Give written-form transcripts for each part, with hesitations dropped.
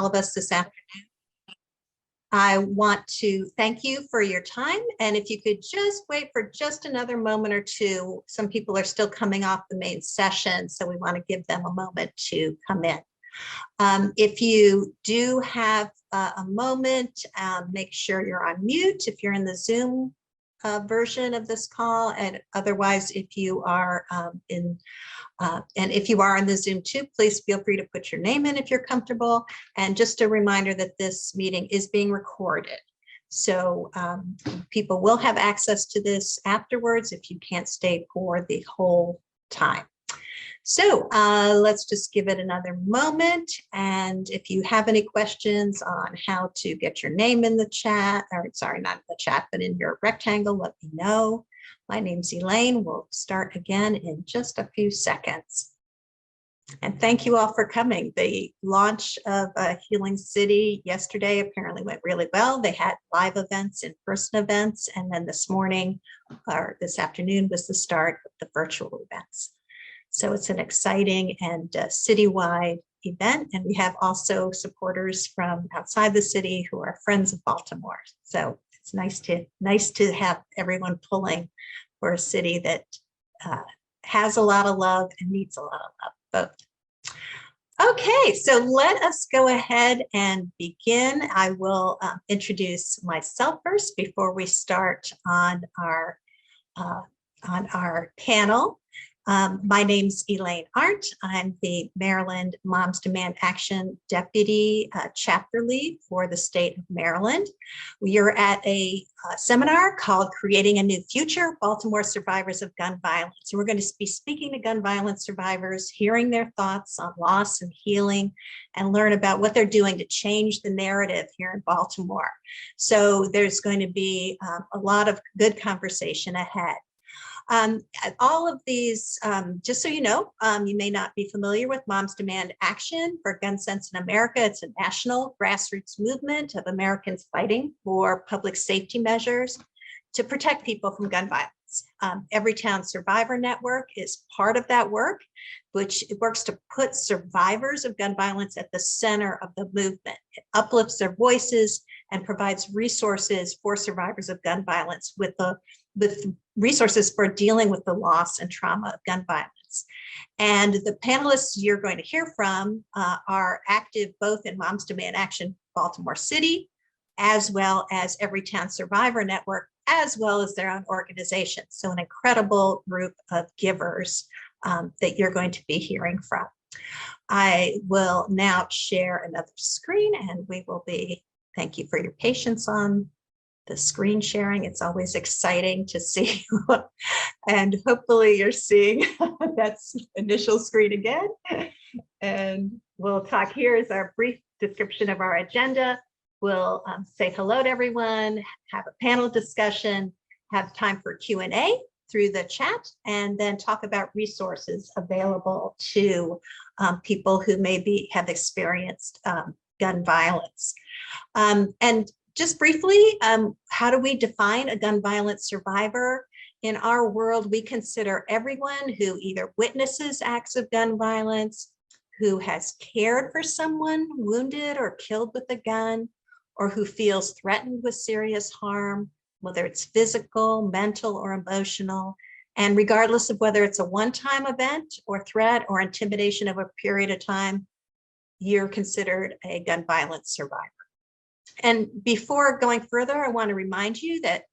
of us this afternoon. I want to thank you for your time. And if you could just wait for just another moment or two, some people are still coming off the main session, so we want to give them a moment to come in. If you do have a moment, make sure you're on mute if you're in the Zoom version of this call, and otherwise, if you are and if you are on the Zoom too, please feel free to put your name in if you're comfortable. And just a reminder that this meeting is being recorded. So people will have access to this afterwards if you can't stay for the whole time. So let's just give it another moment. And if you have any questions on how to get your name in the chat, or sorry, not in the chat, but in your rectangle, let me know. My name's Elaine. We'll start again in just a few seconds. And thank you all for coming. The launch of Healing City yesterday apparently went really well. They had live events, in-person events, and then this morning or this afternoon was the start of the virtual events. So it's an exciting and citywide event. And we have also supporters from outside the city who are friends of Baltimore. So it's nice to have everyone pulling for a city that has a lot of love and needs a lot of love, both. Okay, so let us go ahead and begin. I will introduce myself first before we start on our panel. My name's Elaine Arndt. I'm the Maryland Moms Demand Action Deputy Chapter Lead for the state of Maryland. We are at a seminar called Creating a New Future, Baltimore Survivors of Gun Violence. And we're going to be speaking to gun violence survivors, hearing their thoughts on loss and healing, and learn about what they're doing to change the narrative here in Baltimore. So there's going to be a lot of good conversation ahead. All of these, just so you know, you may not be familiar with Moms Demand Action for Gun Sense in America. It's a national grassroots movement of Americans fighting for public safety measures to protect people from gun violence. Everytown Survivor Network is part of that work, which works to put survivors of gun violence at the center of the movement. It uplifts their voices and provides resources for survivors of gun violence with resources for dealing with the loss and trauma of gun violence. And the panelists you're going to hear from are active both in Moms Demand Action Baltimore City, as well as Everytown Survivor Network, as well as their own organization. So an incredible group of givers that you're going to be hearing from. I will now share another screen, and we will be, thank you for your patience on the screen sharing. It's always exciting to see, and hopefully you're seeing that initial screen again. And we'll talk. Here is our brief description of our agenda. We'll say hello to everyone, have a panel discussion, have time for Q&A through the chat, and then talk about resources available to people who maybe have experienced gun violence. And just briefly, how do we define a gun violence survivor? In our world, we consider everyone who either witnesses acts of gun violence, who has cared for someone wounded or killed with a gun, or who feels threatened with serious harm, whether it's physical, mental, or emotional. And regardless of whether it's a one-time event or threat or intimidation of a period of time, you're considered a gun violence survivor. And before going further, I want to remind you that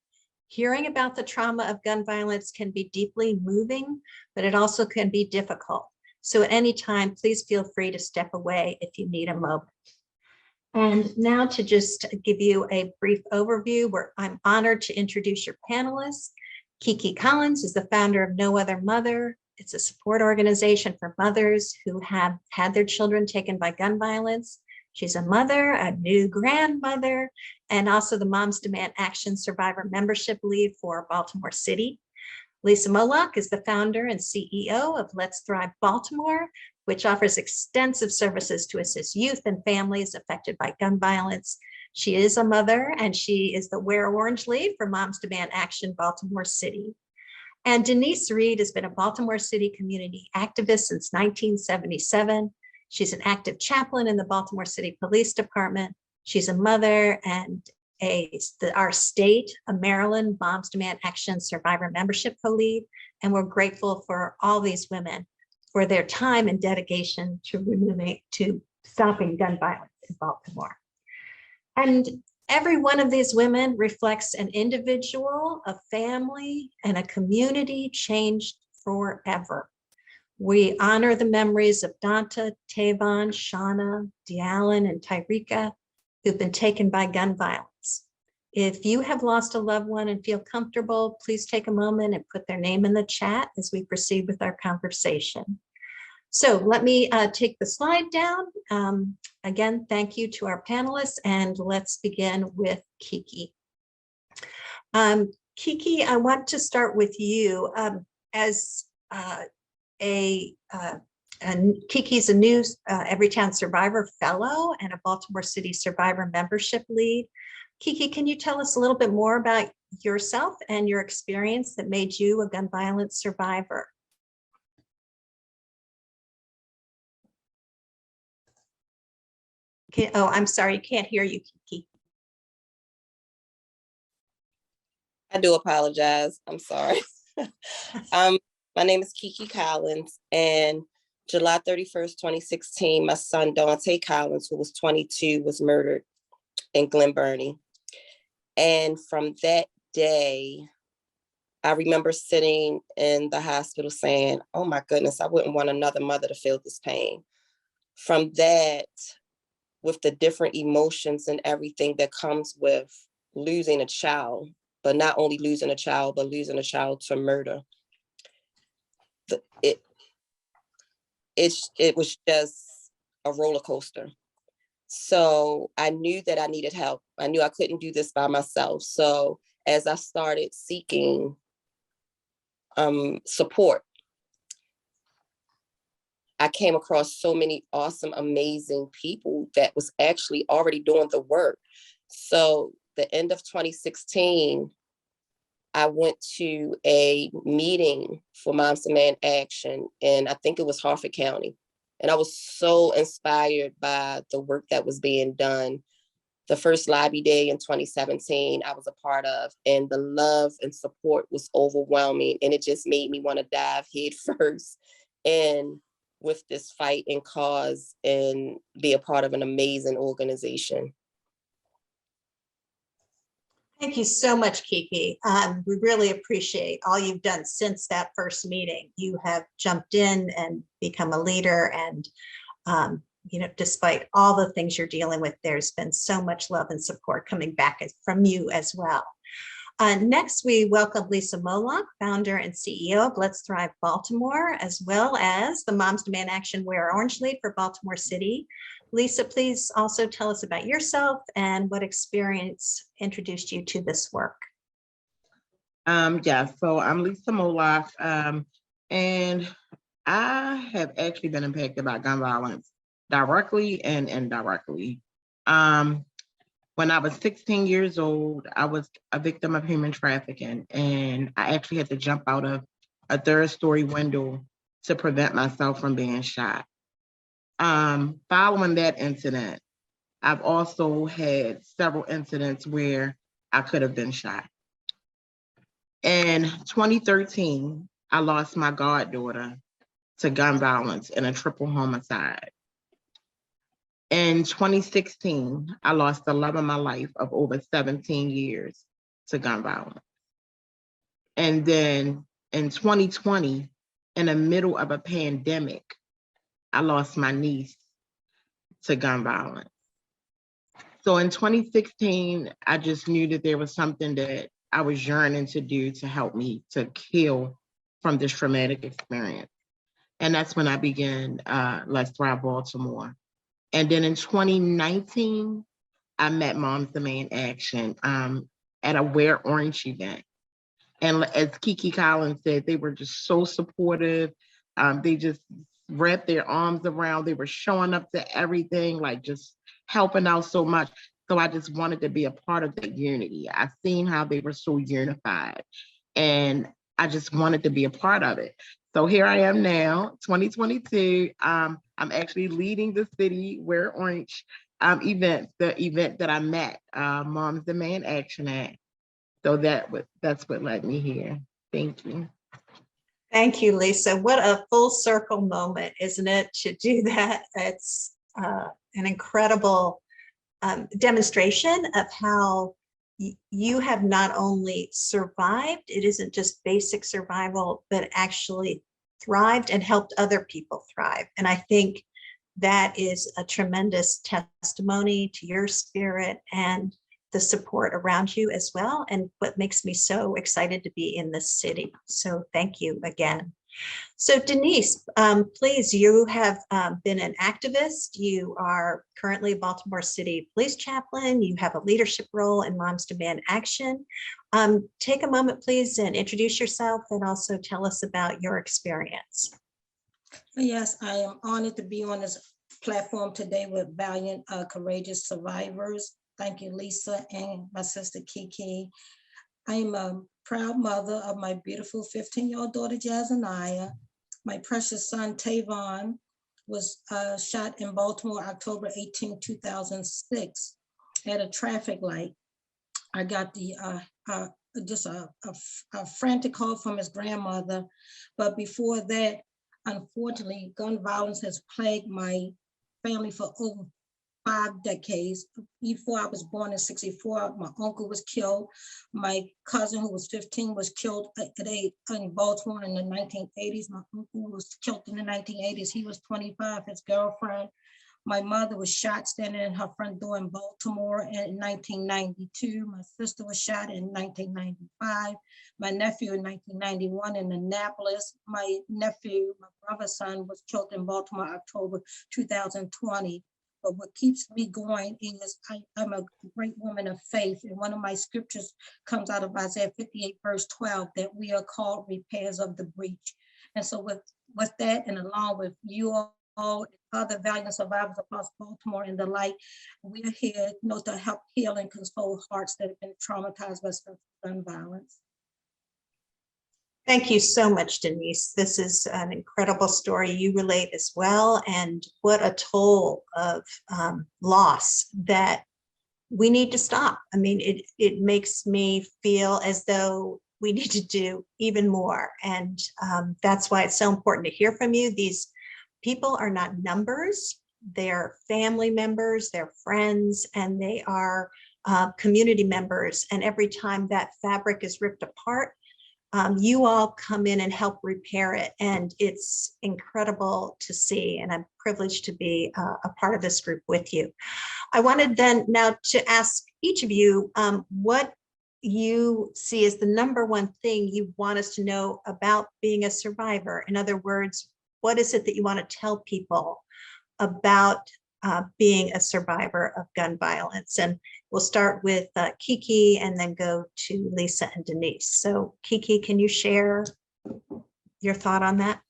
hearing about the trauma of gun violence can be deeply moving, but it also can be difficult. So at any time, please feel free to step away if you need a moment. And now to just give you a brief overview, where I'm honored to introduce your panelists. Kiki Collins is the founder of No Other Mother. It's a support organization for mothers who have had their children taken by gun violence. She's a mother, a new grandmother, and also the Moms Demand Action Survivor Membership Lead for Baltimore City. Lisa Moloch is the founder and CEO of Let's Thrive Baltimore, which offers extensive services to assist youth and families affected by gun violence. She is a mother, and she is the Wear Orange Lead for Moms Demand Action Baltimore City. And Denise Reed has been a Baltimore City community activist since 1977. She's an active chaplain in the Baltimore City Police Department. She's a mother and our state, Maryland Moms Demand Action Survivor Membership Co-Lead. And we're grateful for all these women for their time and dedication to stopping gun violence in Baltimore. And every one of these women reflects an individual, a family, and a community changed forever. We honor the memories of Danta, Tavon, Shauna, Deallen, and Tyreka, who've been taken by gun violence. If you have lost a loved one and feel comfortable, please take a moment and put their name in the chat as we proceed with our conversation. So let me take the slide down. Again, thank you to our panelists, and let's begin with Kiki. Kiki, I want to start with you. Kiki's a new Everytown Survivor Fellow and a Baltimore City Survivor Membership Lead. Kiki, can you tell us a little bit more about yourself and your experience that made you a gun violence survivor? Oh, I'm sorry, can't hear you, Kiki. I do apologize. I'm sorry. My name is Kiki Collins, and July 31st, 2016, my son, Dante Collins, who was 22, was murdered in Glen Burnie. And from that day, I remember sitting in the hospital saying, oh my goodness, I wouldn't want another mother to feel this pain. From that, with the different emotions and everything that comes with losing a child, but not only losing a child, but losing a child to murder. It was just a roller coaster. So I knew that I needed help. I knew I couldn't do this by myself. So as I started seeking support, I came across so many awesome, amazing people that was actually already doing the work. So the end of 2016, I went to a meeting for Moms Demand Action, and I think it was Harford County. And I was so inspired by the work that was being done. The first lobby day in 2017, I was a part of, and the love and support was overwhelming. And it just made me want to dive head first in with this fight and cause and be a part of an amazing organization. Thank you so much, Kiki. We really appreciate all you've done since that first meeting. You have jumped in and become a leader, and despite all the things you're dealing with, there's been so much love and support coming back from you as well. Next, we welcome Lisa Moloch, founder and CEO of Let's Thrive Baltimore, as well as the Moms Demand Action Wear Orange Lead for Baltimore City. Lisa, please also tell us about yourself and what experience introduced you to this work. So I'm Lisa Moloch, and I have actually been impacted by gun violence directly and indirectly. When I was 16 years old, I was a victim of human trafficking, and I actually had to jump out of a third-story window to prevent myself from being shot. Following that incident, I've also had several incidents where I could have been shot. In 2013, I lost my goddaughter to gun violence in a triple homicide. In 2016, I lost the love of my life of over 17 years to gun violence. And then in 2020, in the middle of a pandemic, I lost my niece to gun violence. So in 2016, I just knew that there was something that I was yearning to do to help me to heal from this traumatic experience. And that's when I began Let's Thrive Baltimore. And then in 2019, I met Moms Demand Action at a Wear Orange event. And as Kiki Collins said, they were just so supportive. They just wrapped their arms around, they were showing up to everything, like just helping out so much. So I just wanted to be a part of that unity. I've seen how they were so unified, and I just wanted to be a part of it. So here I am now, 2022. I'm actually leading the City Wear Orange event, the event that I'm at, Moms Demand Action at. So that's what led me here. Thank you. Thank you, Lisa. What a full circle moment, isn't it, to do that? It's an incredible demonstration of how you have not only survived, it isn't just basic survival, but actually thrived and helped other people thrive. And I think that is a tremendous testimony to your spirit and the support around you as well, and what makes me so excited to be in this city. So thank you again. So Denise, please, you have been an activist. You are currently a Baltimore City Police Chaplain. You have a leadership role in Moms Demand Action. Take a moment, please, and introduce yourself and also tell us about your experience. Yes, I am honored to be on this platform today with valiant, courageous survivors. Thank you, Lisa, and my sister, Kiki. I am a proud mother of my beautiful 15-year-old daughter, Jazaniah. My precious son, Tavon, was shot in Baltimore, October 18, 2006, at a traffic light. I got just a frantic call from his grandmother. But before that, unfortunately, gun violence has plagued my family for over 5 decades. Before I was born in 64, my uncle was killed. My cousin, who was 15, was killed in Baltimore in the 1980s. My uncle was killed in the 1980s. He was 25, his girlfriend. My mother was shot standing in her front door in Baltimore in 1992. My sister was shot in 1995. My nephew in 1991 in Annapolis. My nephew, my brother's son, was killed in Baltimore, October 2020. But what keeps me going is I'm a great woman of faith. And one of my scriptures comes out of Isaiah 58, verse 12, that we are called repairs of the breach. And so with that, and along with you all, other valiant survivors across Baltimore and the like, we're here to help heal and console hearts that have been traumatized by gun violence. Thank you so much, Denise. This is an incredible story. You relate as well, and what a toll of loss that we need to stop. I mean, it makes me feel as though we need to do even more, and that's why it's so important to hear from you. These people are not numbers. They're family members, they're friends, and they are community members. And every time that fabric is ripped apart, you all come in and help repair it, and it's incredible to see, and I'm privileged to be a part of this group with you. I wanted then now to ask each of you what you see as the number one thing you want us to know about being a survivor. In other words, what is it that you want to tell people about being a survivor of gun violence? And we'll start with Kiki and then go to Lisa and Denise. So Kiki, can you share your thought on that?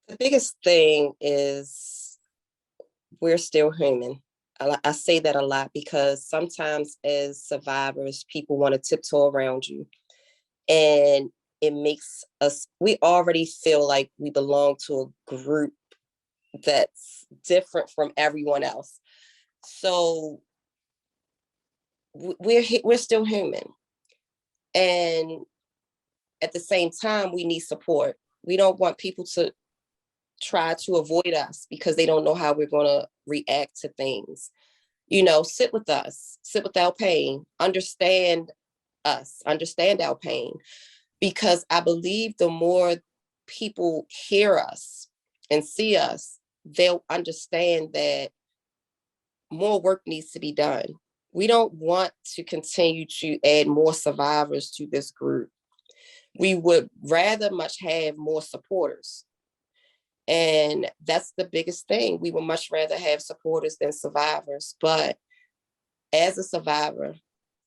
The biggest thing is we're still human. I say that a lot because sometimes as survivors, people want to tiptoe around you. And it makes us, we already feel like we belong to a group that's different from everyone else. So we're still human. And at the same time, we need support. We don't want people to try to avoid us because they don't know how we're going to react to things. Sit with us, sit with our pain, understand us, understand our pain. Because I believe the more people hear us and see us, they'll understand that more work needs to be done. We don't want to continue to add more survivors to this group. We would rather much have more supporters. And that's the biggest thing. We would much rather have supporters than survivors. But as a survivor,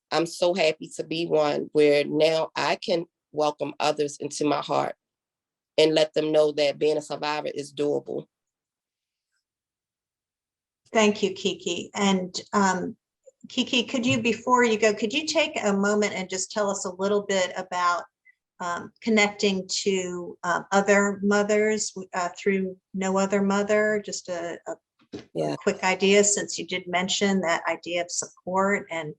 I'm so happy to be one where now I can welcome others into my heart and let them know that being a survivor is doable. Thank you, Kiki. And Kiki, could you, before you go, could you take a moment and just tell us a little bit about connecting to other mothers through No Other Mother. Just a Yeah. quick idea, since you did mention that idea of support and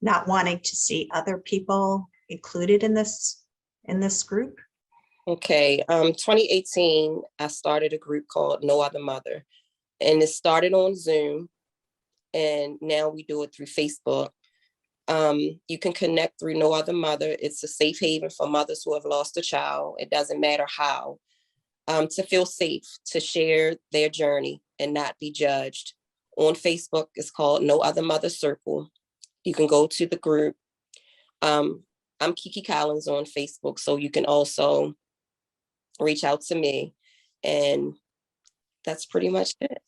not wanting to see other people included in this group. Okay. 2018, I started a group called No Other Mother, and it started on Zoom, and now we do it through Facebook. You can connect through No Other Mother. It's a safe haven for mothers who have lost a child. It doesn't matter how, to feel safe, to share their journey and not be judged. On Facebook, it's called No Other Mother Circle. You can go to the group. I'm Kiki Collins on Facebook, so you can also reach out to me, and that's pretty much it.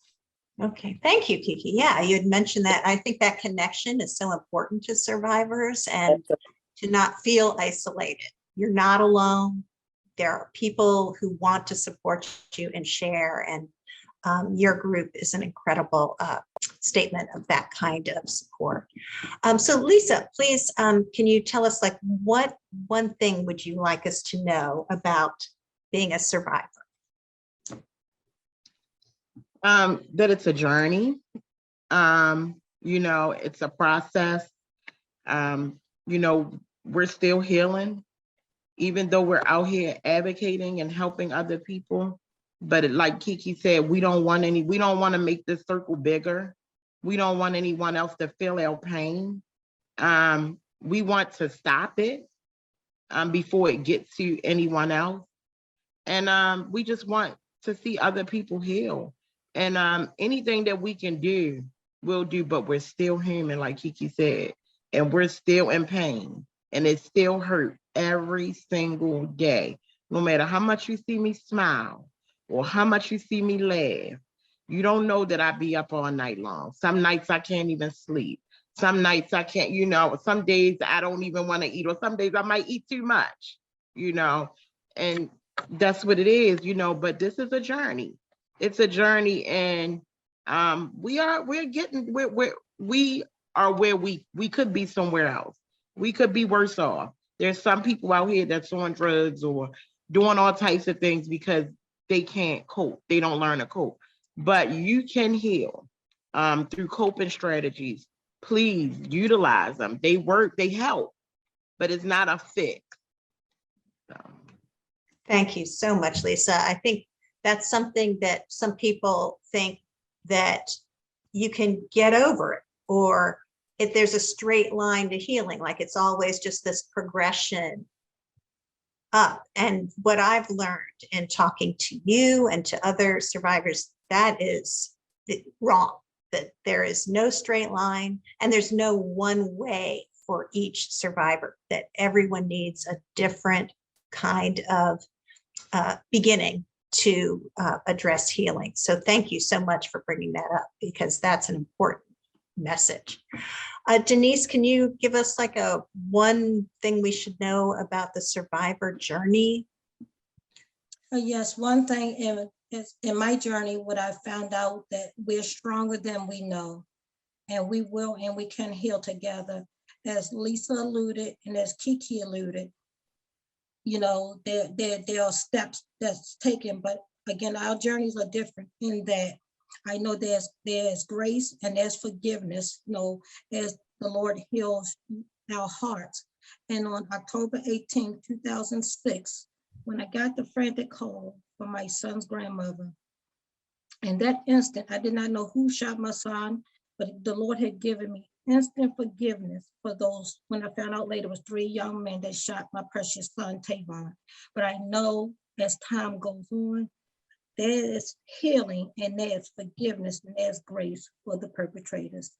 Okay, thank you, Kiki. Yeah, you had mentioned that. I think that connection is so important to survivors, and to not feel isolated. You're not alone. There are people who want to support you and share, and your group is an incredible statement of that kind of support. So Lisa, please, can you tell us, like, what one thing would you like us to know about being a survivor? That it's a journey. It's a process. We're still healing, even though we're out here advocating and helping other people. But like Kiki said, we don't want to make this circle bigger. We don't want anyone else to feel our pain. We want to stop it before it gets to anyone else. And we just want to see other people heal. And anything that we can do, we'll do, but we're still human, like Kiki said, and we're still in pain, and it still hurt every single day. No matter how much you see me smile or how much you see me laugh, you don't know that I be up all night long. Some nights I can't even sleep. Some nights I can't, some days I don't even want to eat, or some days I might eat too much, and that's what it is, but this is a journey. It's a journey, and we are where we could be somewhere else. We could be worse off. There's some people out here that's on drugs or doing all types of things because they can't cope. They don't learn to cope. But you can heal through coping strategies. Please utilize them. They work, they help, but it's not a fix. So. Thank you so much, Lisa. I think that's something that some people think that you can get over it, or if there's a straight line to healing, like it's always just this progression up. And what I've learned in talking to you and to other survivors, that is wrong, that there is no straight line and there's no one way for each survivor, that everyone needs a different kind of beginning to address healing. So thank you so much for bringing that up, because that's an important message. Denise, can you give us like a one thing we should know about the survivor journey? Yes, one thing in my journey, what I found out, that we're stronger than we know, and we will and we can heal together. As Lisa alluded and as Kiki alluded, there are steps that's taken, but again, our journeys are different in that I know there's grace and there's forgiveness, as the Lord heals our hearts. And on October 18, 2006, when I got the frantic call from my son's grandmother, in that instant, I did not know who shot my son, but the Lord had given me instant forgiveness for those. When I found out later, it was 3 young men that shot my precious son, Tavon. But I know as time goes on, there is healing and there's forgiveness and there's grace for the perpetrators.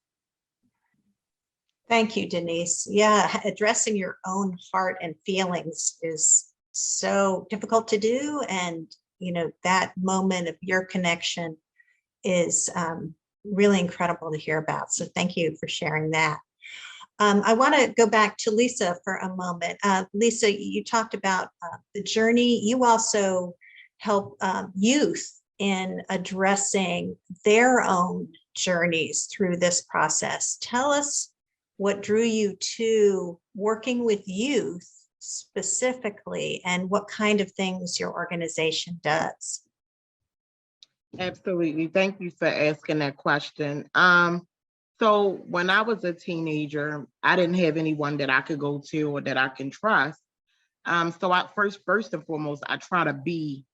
Thank you, Denise. Yeah, addressing your own heart and feelings is so difficult to do. And, that moment of your connection is really incredible to hear about. So thank you for sharing that. I want to go back to Lisa for a moment. Lisa, you talked about the journey. You also help youth in addressing their own journeys through this process. Tell us what drew you to working with youth specifically and what kind of things your organization does? Absolutely. Thank you for asking that question. So when I was a teenager, I didn't have anyone that I could go to or that I can trust. So I first and foremost, I try to be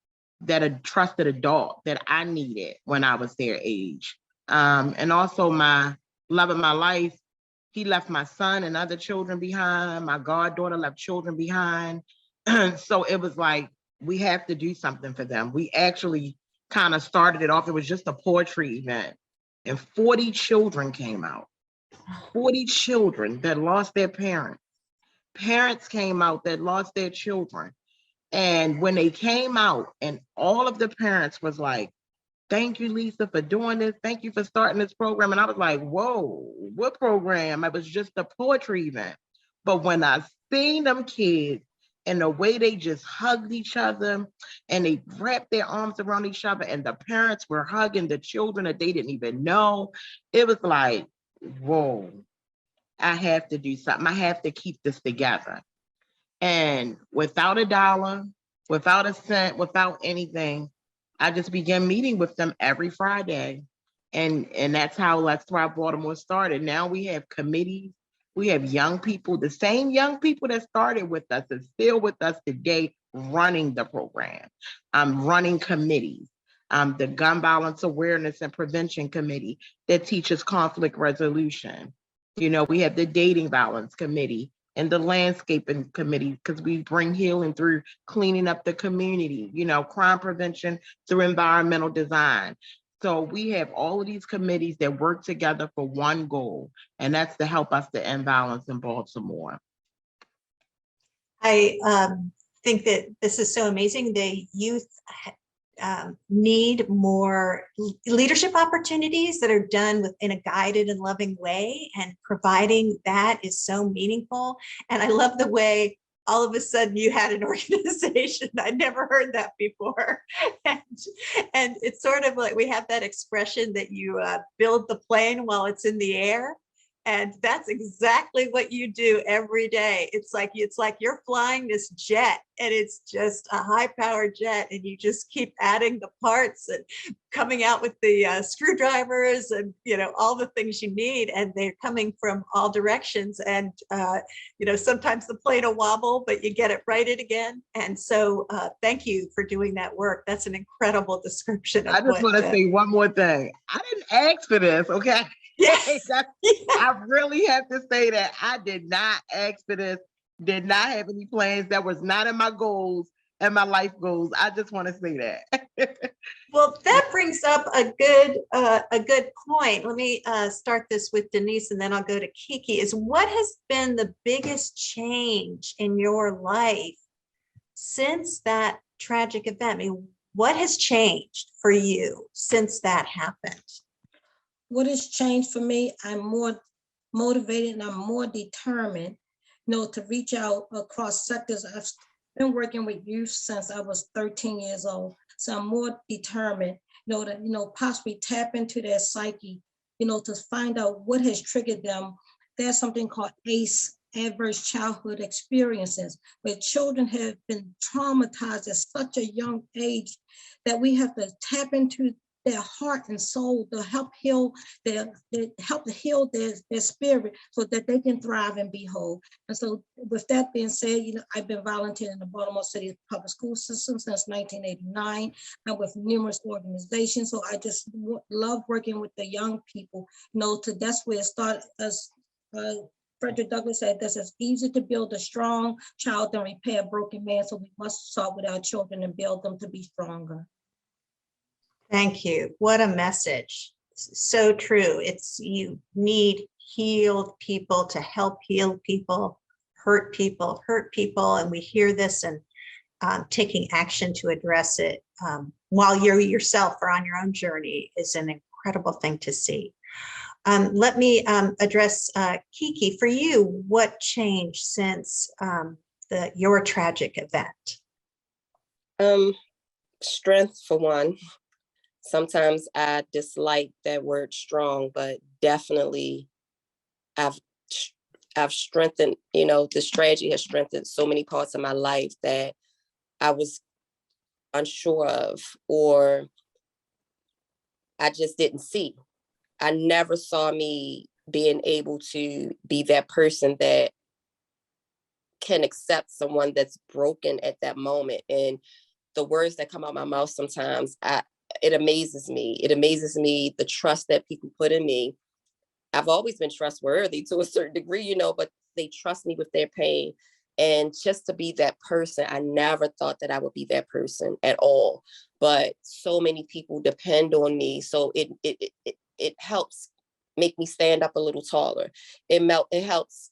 that a trusted adult that I needed when I was their age. And also my love of my life, he left my son and other children behind. My goddaughter left children behind. So it was like, we have to do something for them. We actually kind of started it off. It was just a poetry event, and 40 children came out. 40 children that lost their parents. Parents came out that lost their children. And when they came out, and all of the parents was like, thank you, Lisa, for doing this. Thank you for starting this program. And I was like, whoa, what program? It was just a poetry event. But when I seen them kids and the way they just hugged each other and they wrapped their arms around each other and the parents were hugging the children that they didn't even know, it was like, whoa, I have to do something. I have to keep this together. And without a dollar, without a cent, without anything, I just began meeting with them every Friday. And that's how Let's Thrive Baltimore started. Now we have committees, we have young people, the same young people that started with us is still with us today running the program. Running committees. The Gun Violence Awareness and Prevention Committee that teaches conflict resolution. You know, we have the Dating Violence Committee and the Landscaping Committee, because we bring healing through cleaning up the community, you know, crime prevention through environmental design. So we have all of these committees that work together for one goal, and that's to help us to end violence in Baltimore. I think that this is so amazing. The youth need more leadership opportunities that are done in a guided and loving way, and providing that is so meaningful. And I love the way all of a sudden you had an organization. I'd never heard that before. And it's sort of like we have that expression that you build the plane while it's in the air. And that's exactly what you do every day. It's like you're flying this jet, and it's just a high-powered jet, and you just keep adding the parts and coming out with the screwdrivers and, you know, all the things you need, and they're coming from all directions. And you know, sometimes the plane will wobble, but you get it righted again. And so thank you for doing that work. That's an incredible description of I just want to say one more thing. I didn't ask for this, okay? Yes. I really have to say that I did not ask for this, did not have any plans. That was not in my goals and my life goals. I just want to say that. Well, that brings up a good point. Let me start this with Denise, and then I'll go to Kiki. Is what has been the biggest change in your life since that tragic event? I mean, what has changed for you since that happened? What has changed for me, I'm more motivated and I'm more determined, you know, to reach out across sectors. I've been working with youth since I was 13 years old. So I'm more determined, you know, to, you know, possibly tap into their psyche, you know, to find out what has triggered them. There's something called ACE, adverse childhood experiences, where children have been traumatized at such a young age that we have to tap into their heart and soul to help heal their spirit so that they can thrive and be whole. And so with that being said, you know, I've been volunteering in the Baltimore City public school system since 1989 and with numerous organizations. So I just love working with the young people. You know, that's where it started. As Frederick Douglass said, this is easy to build a strong child than repair a broken man. So we must start with our children and build them to be stronger. Thank you. What a message. So true. It's you need healed people to help heal people, hurt people, and we hear this, and taking action to address it while you yourself are on your own journey is an incredible thing to see. Let me address Kiki. For you, what changed since your tragic event? Strength, for one. Sometimes I dislike that word strong, but definitely I've I've strengthened, you know, the strategy has strengthened so many parts of my life that I was unsure of, or I just didn't see. I never saw me being able to be that person that can accept someone that's broken at that moment. And the words that come out my mouth sometimes, it amazes me. It amazes me the trust that people put in me. I've always been trustworthy to a certain degree, you know, but they trust me with their pain. And just to be that person, I never thought that I would be that person at all. But so many people depend on me. So it helps make me stand up a little taller. It helps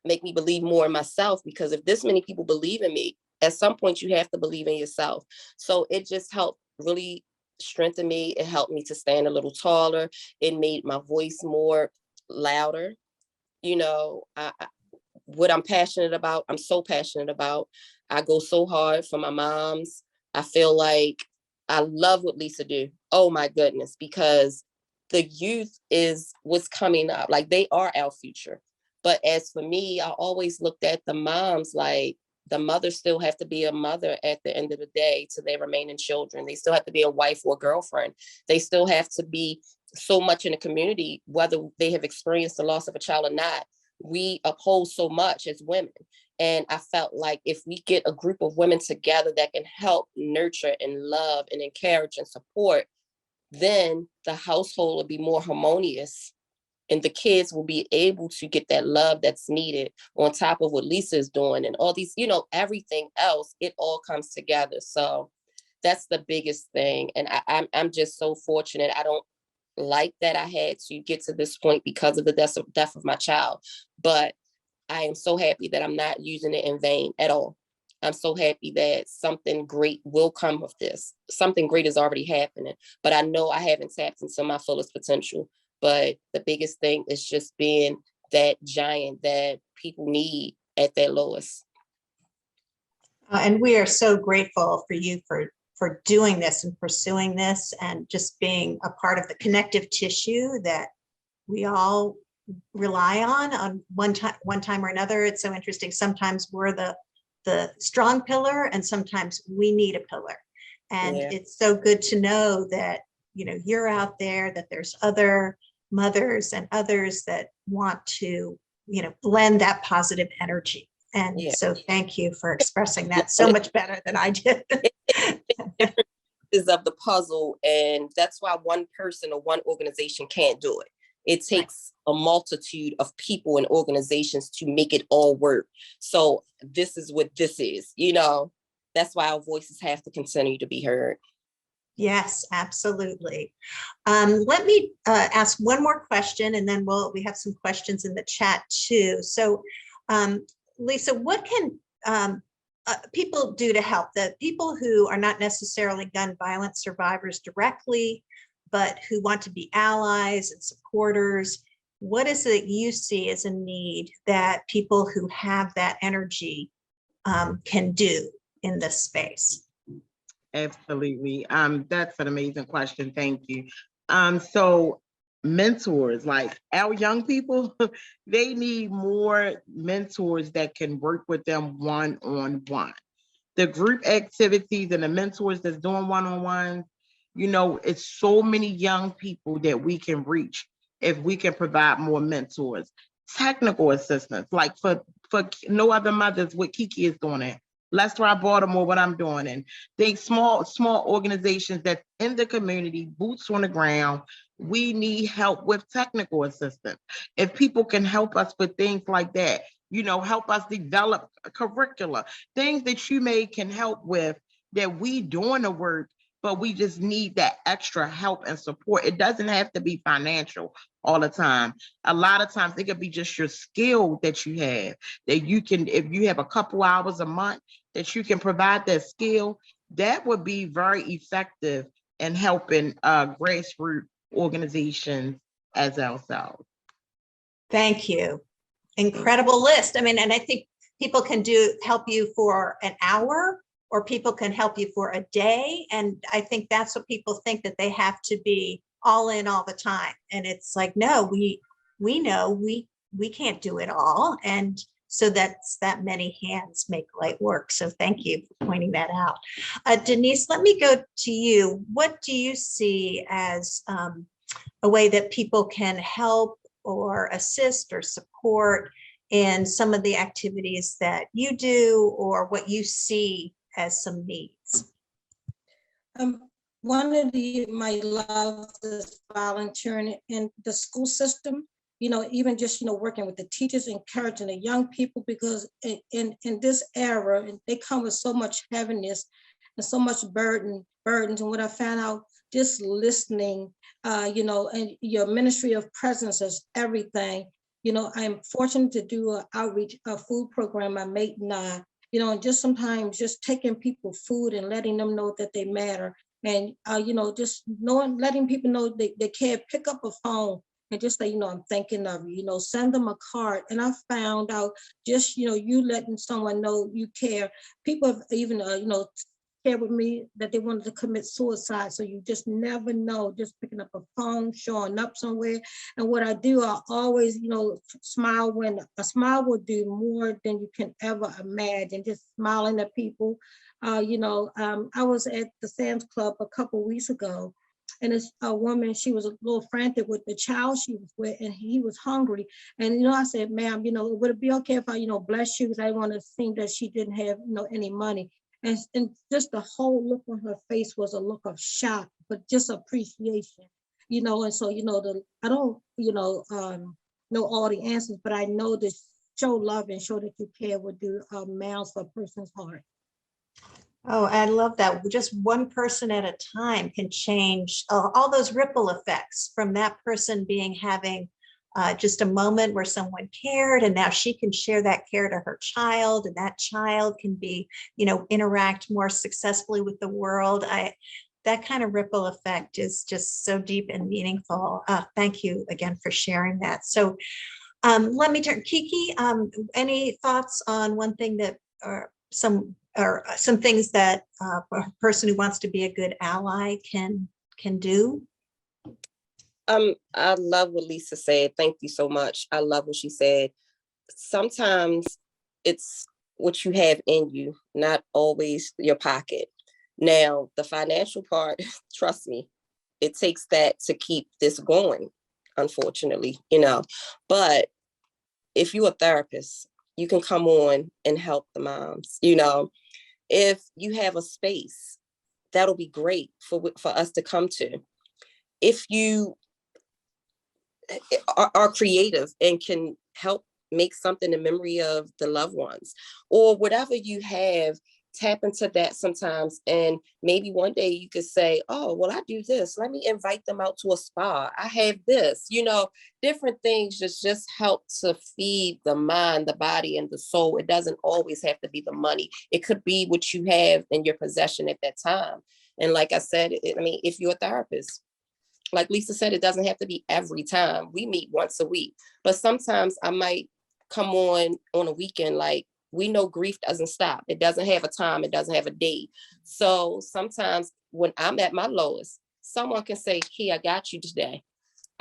make me believe more in myself, because if this many people believe in me, at some point you have to believe in yourself. So it just helped really strengthen me. It helped me to stand a little taller. It made my voice more louder. You know, what I'm passionate about, I'm so passionate about. I go so hard for my moms. I feel like I love what Lisa do. Oh my goodness, because the youth is what's coming up. Like, they are our future. But as for me, I always looked at the moms like, the mothers still have to be a mother at the end of the day to their remaining children. They still have to be a wife or a girlfriend. They still have to be so much in the community, whether they have experienced the loss of a child or not. We uphold so much as women. And I felt like if we get a group of women together that can help nurture and love and encourage and support, then the household will be more harmonious, and the kids will be able to get that love that's needed on top of what Lisa is doing and all these, you know, everything else, it all comes together. So that's the biggest thing. And I'm just so fortunate. I don't like that I had to get to this point because of the death of my child, but I am so happy that I'm not using it in vain at all. I'm so happy that something great will come of this. Something great is already happening, but I know I haven't tapped into my fullest potential. But the biggest thing is just being that giant that people need at their lowest. And we are so grateful for you for doing this and pursuing this, and just being a part of the connective tissue that we all rely on one time or another. It's so interesting. Sometimes we're the strong pillar, and sometimes we need a pillar. And Yeah. it's so good to know that, you know, you're out there, that there's other mothers and others that want to, you know, blend that positive energy. And Yeah. so thank you for expressing that so much better than I did. Is of the puzzle, and that's why one person or one organization can't do it. It takes a multitude of people and organizations to make it all work. So this is what this is, you know. That's why our voices have to continue to be heard. Yes, absolutely. Let me ask one more question, and then we have some questions in the chat too. So, Lisa, what can people do to help the people who are not necessarily gun violence survivors directly, but who want to be allies and supporters? What is it you see as a need that people who have that energy can do in this space? Absolutely. That's an amazing question. Thank you. So mentors, like our young people, they need more mentors that can work with them one-on-one. The group activities and the mentors that's doing one-on-one, you know, it's so many young people that we can reach if we can provide more mentors. Technical assistance, like for no other mothers, what Kiki is doing it. Let's try Baltimore, what I'm doing. And they small organizations that in the community, boots on the ground, we need help with technical assistance. If people can help us with things like that, you know, help us develop a curricula, things that you can help with, that we doing the work, but we just need that extra help and support. It doesn't have to be financial all the time. A lot of times it could be just your skill that you have, that you can, if you have a couple hours a month that you can provide that skill, that would be very effective in helping grassroots organizations as ourselves. Thank you. Incredible list. I mean, and I think people can help you for an hour, or people can help you for a day. And I think that's what people think, that they have to be all in all the time. And it's like, no, we know we can't do it all. And so that's that many hands make light work. So thank you for pointing that out. Denise, let me go to you. What do you see as a way that people can help or assist or support in some of the activities that you do, or what you see as some needs? One of my loves is volunteering in the school system, even just, working with the teachers, encouraging the young people, because in this era, they come with so much heaviness and so much burdens. And what I found out, just listening, and your ministry of presence is everything. I'm fortunate to do an outreach, a food program, my mate and I, and just sometimes just taking people food and letting them know that they matter. And, just letting people know they can't pick up a phone and just say, I'm thinking of you, send them a card. And I found out just, you letting someone know you care. People have even, shared with me that they wanted to commit suicide. So you just never know, just picking up a phone, showing up somewhere. And what I do, I always, smile. When a smile will do more than you can ever imagine, just smiling at people. I was at the Sam's Club a couple weeks ago, and it's a woman, she was a little frantic with the child she was with, and he was hungry. And, I said, ma'am, would it be okay if I, bless you? Because I want to seem that she didn't have, any money. And just the whole look on her face was a look of shock, but just appreciation, and so, I don't, know all the answers, but I know that show love and show that you care would do miles for a person's heart. Oh, I love that. Just one person at a time can change all those ripple effects from that person having just a moment where someone cared, and now she can share that care to her child, and that child can be, interact more successfully with the world. That kind of ripple effect is just so deep and meaningful. Thank you again for sharing that. So let me turn, Kiki, any thoughts on one thing that, or some things that a person who wants to be a good ally can do? I love what Lisa said. Thank you so much. I love what she said. Sometimes it's what you have in you, not always your pocket. Now, the financial part, trust me, it takes that to keep this going, unfortunately, but if you're a therapist, you can come on and help the moms. If you have a space, that'll be great for us to come to. If you are creative and can help make something in memory of the loved ones, or whatever you have, tap into that sometimes. And maybe one day you could say, oh, well, I do this. Let me invite them out to a spa. I have this, different things just help to feed the mind, the body, and the soul. It doesn't always have to be the money. It could be what you have in your possession at that time. And like I said, if you're a therapist, like Lisa said, it doesn't have to be every time. We meet once a week, but sometimes I might come on a weekend. Like, we know grief doesn't stop. It doesn't have a time. It doesn't have a date. So sometimes when I'm at my lowest, someone can say, Key, I got you today.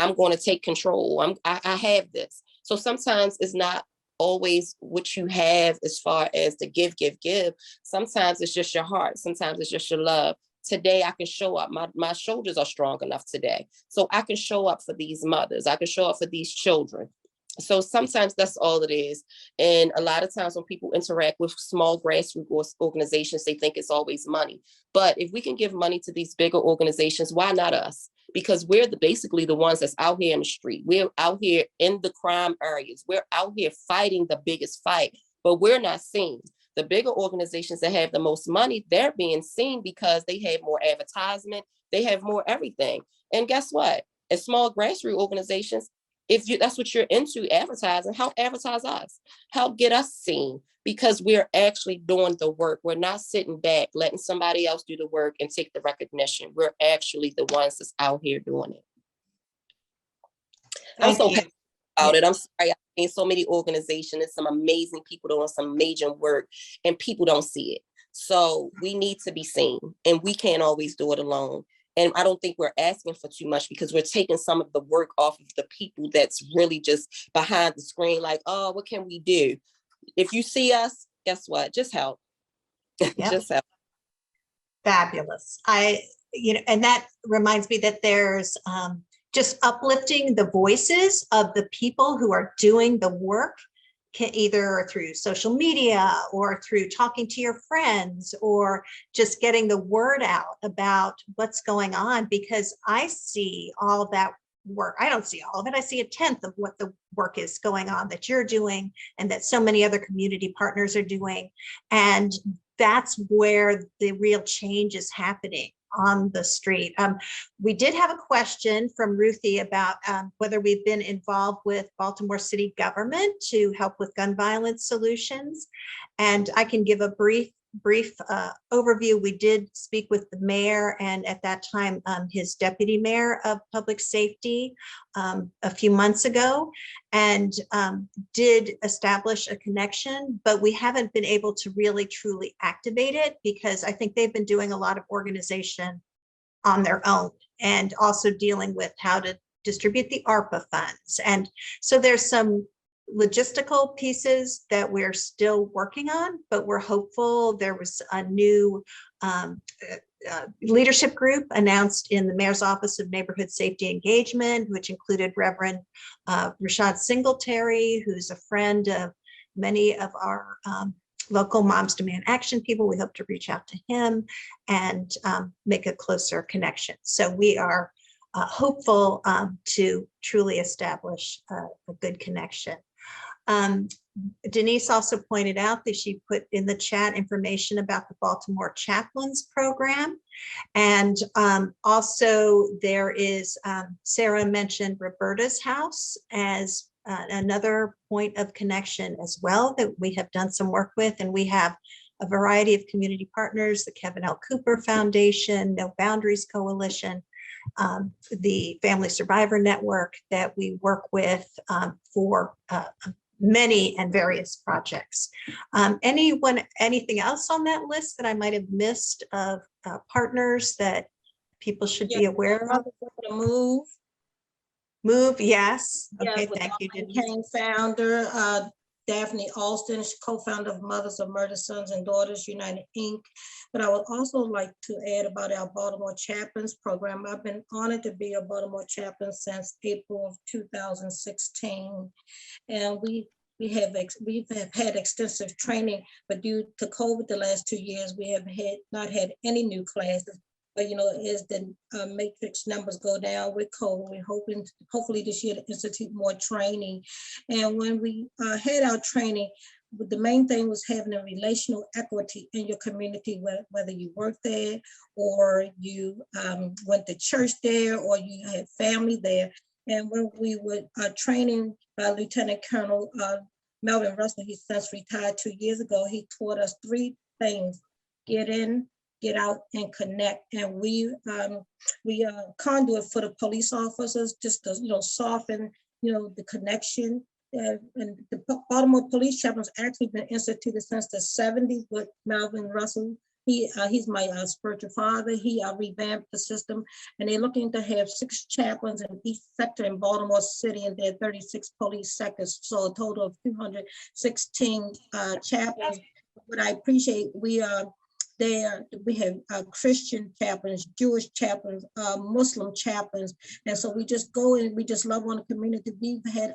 I'm going to take control. I have this. So sometimes it's not always what you have as far as the give. Sometimes it's just your heart. Sometimes it's just your love. Today I can show up. My shoulders are strong enough today. So I can show up for these mothers. I can show up for these children. So sometimes that's all it is. And a lot of times when people interact with small grassroots organizations, they think it's always money. But if we can give money to these bigger organizations, why not us? Because we're basically the ones that's out here in the street. We're out here in the crime areas. We're out here fighting the biggest fight, but we're not seen. The bigger organizations that have the most money, they're being seen because they have more advertisement. They have more everything. And guess what? As small grassroots organizations, if that's what you're into, advertising, help advertise us, help get us seen, because we're actually doing the work. We're not sitting back, letting somebody else do the work and take the recognition. We're actually the ones that's out here doing it. I'm so passionate about it. I'm sorry. I've seen so many organizations and some amazing people doing some major work, and people don't see it. So we need to be seen, and we can't always do it alone. And I don't think we're asking for too much, because we're taking some of the work off of the people that's really just behind the screen, like, oh, what can we do? If you see us, guess what? Just help. Yep. Just help. Fabulous. And that reminds me that there's just uplifting the voices of the people who are doing the work, either through social media or through talking to your friends, or just getting the word out about what's going on, because I see all that work. I don't see all of it. I see a tenth of what the work is going on that you're doing and that so many other community partners are doing. And that's where the real change is happening on the street. We did have a question from Ruthie about whether we've been involved with Baltimore city government to help with gun violence solutions. And I can give a brief overview. We did speak with the mayor, and at that time his deputy mayor of public safety a few months ago, and did establish a connection, but we haven't been able to really truly activate it, because I think they've been doing a lot of organization on their own, and also dealing with how to distribute the ARPA funds. And so there's some logistical pieces that we're still working on, but we're hopeful. There was a new leadership group announced in the Mayor's Office of Neighborhood Safety Engagement, which included Reverend Rashad Singletary, who's a friend of many of our local Moms Demand Action people. We hope to reach out to him and make a closer connection. So we are hopeful to truly establish a good connection. Denise also pointed out that she put in the chat information about the Baltimore Chaplains program. And also there is, Sarah mentioned Roberta's house as another point of connection as well that we have done some work with. And we have a variety of community partners, the Kevin L. Cooper Foundation, No Boundaries Coalition, the Family Survivor Network that we work with for many and various projects. Anything else on that list that I might have missed of partners that people should be aware of? Move, yes. Okay, thank you, Denise. Founder, Daphne Alston, co-founder of Mothers of Murdered Sons and Daughters United, Inc. But I would also like to add about our Baltimore Chaplains program. I've been honored to be a Baltimore chaplain since April of 2016. And we've had extensive training, but due to COVID the last 2 years, we have not had any new classes. But as the matrix numbers go down with COVID, we're hopefully this year to institute more training. And when we had our training, the main thing was having a relational equity in your community, whether you work there or you went to church there or you had family there. And when we were training by Lieutenant Colonel Melvin Russell, he since retired 2 years ago, he taught us 3 things: get in, get out, and connect. And we conduit for the police officers, just to soften the connection. And the Baltimore Police Chaplains actually been instituted since the 70s with Melvin Russell. He's my spiritual father. He revamped the system, and they're looking to have 6 chaplains in each sector in Baltimore City, and there are 36 police sectors, so a total of 216 chaplains. What I appreciate, we have Christian chaplains, Jewish chaplains, Muslim chaplains. And so we just go and we just love on the community. We've had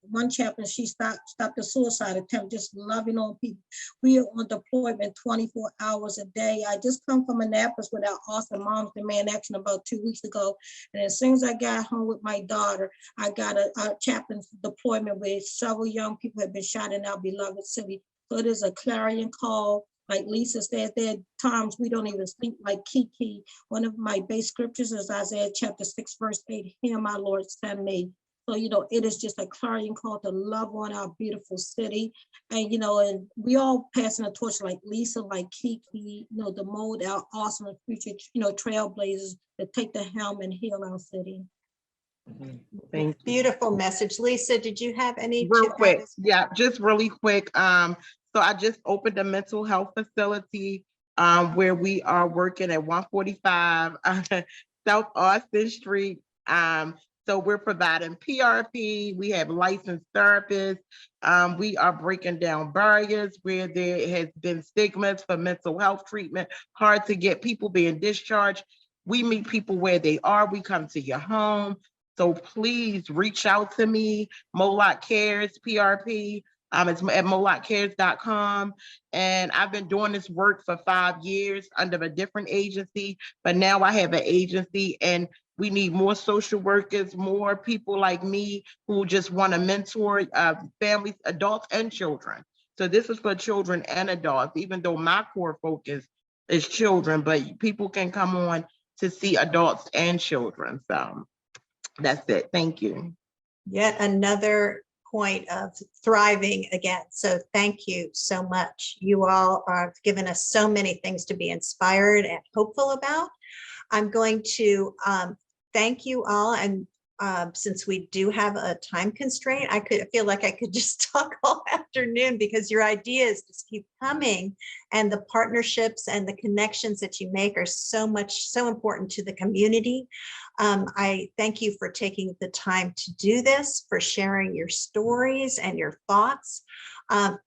one chaplain, she stopped a suicide attempt, just loving on people. We are on deployment 24 hours a day. I just come from Annapolis with our awesome Moms Demand Action about 2 weeks ago. And as soon as I got home with my daughter, I got a chaplain's deployment where several young people have been shot in our beloved city. So it is a clarion call. Like Lisa said, there are times we don't even sleep. Like Kiki, one of my base scriptures is Isaiah chapter 6, verse 8, "Hear my Lord, send me." So, it is just a clarion call to love on our beautiful city. And, and we all passing a torch like Lisa, like Kiki, the mold, our awesome future, trailblazers that take the helm and heal our city. Thank you. Beautiful message. Lisa, did you have any? Real quick. Yeah, just really quick. So I just opened a mental health facility where we are working at 145 South Austin Street. So we're providing PRP. We have licensed therapists. We are breaking down barriers where there has been stigmas for mental health treatment, hard to get people being discharged. We meet people where they are. We come to your home. So please reach out to me, Moloch Cares, PRP. It's at molochcares.com. And I've been doing this work for 5 years under a different agency, but now I have an agency, and we need more social workers, more people like me who just want to mentor families, adults and children. So this is for children and adults, even though my core focus is children, but people can come on to see adults and children. So that's it. Thank you. Yet another point of thriving again. So thank you so much. You all have given us so many things to be inspired and hopeful about. I'm going to thank you all. And since we do have a time constraint, I feel like I could just talk all afternoon, because your ideas just keep coming, and the partnerships and the connections that you make are so important to the community. I thank you for taking the time to do this, for sharing your stories and your thoughts.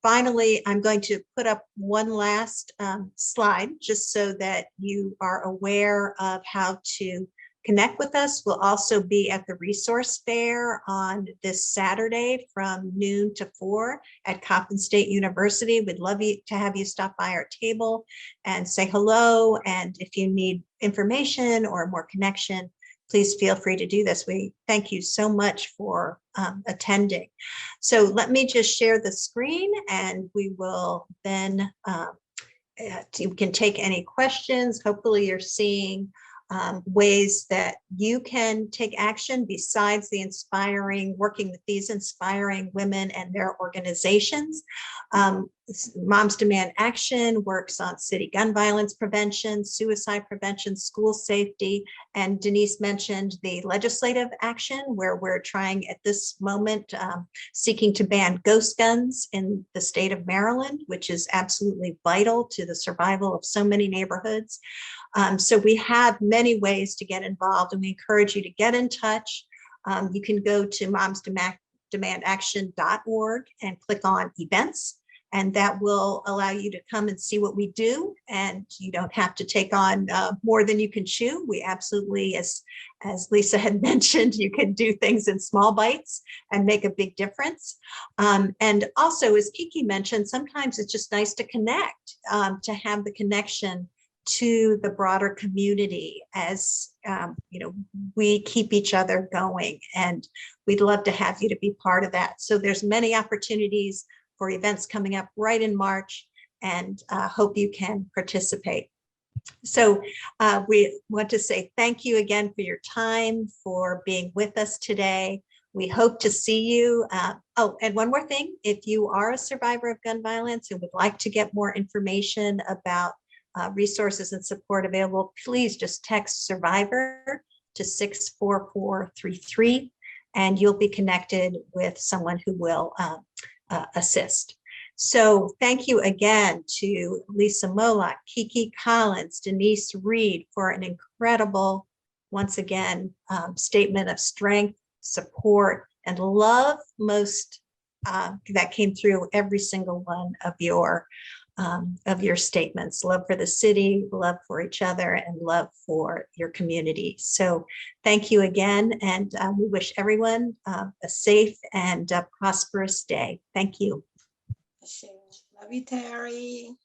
Finally, I'm going to put up one last slide just so that you are aware of how to connect with us. We'll also be at the resource fair on this Saturday from noon to 4 at Coppin State University. We'd love to have you stop by our table and say hello. And if you need information or more connection, please feel free to do this. We thank you so much for attending. So let me just share the screen, and we will then, you can take any questions. Hopefully you're seeing ways that you can take action besides the working with these inspiring women and their organizations. Moms Demand Action works on city gun violence prevention, suicide prevention, school safety, and Denise mentioned the legislative action, where we're trying at this moment seeking to ban ghost guns in the state of Maryland, which is absolutely vital to the survival of so many neighborhoods. So we have many ways to get involved, and we encourage you to get in touch. You can go to momsdemandaction.org and click on events, and that will allow you to come and see what we do. And you don't have to take on more than you can chew. We absolutely, as Lisa had mentioned, you can do things in small bites and make a big difference. And also, as Kiki mentioned, sometimes it's just nice to connect, to have the connection to the broader community as we keep each other going, and we'd love to have you to be part of that. So there's many opportunities for events coming up right in March, and hope you can participate. So we want to say thank you again for your time, for being with us today. We hope to see you. Oh, and one more thing, if you are a survivor of gun violence and would like to get more information about resources and support available, please just text survivor to 64433, and you'll be connected with someone who will assist. So thank you again to Lisa Moloch, Kiki Collins, Denise Reed for an incredible, once again, statement of strength, support, and love, most that came through every single one of your statements. Love for the city, love for each other, and love for your community. So thank you again, and we wish everyone a safe and prosperous day. Thank you. Love you, Terry.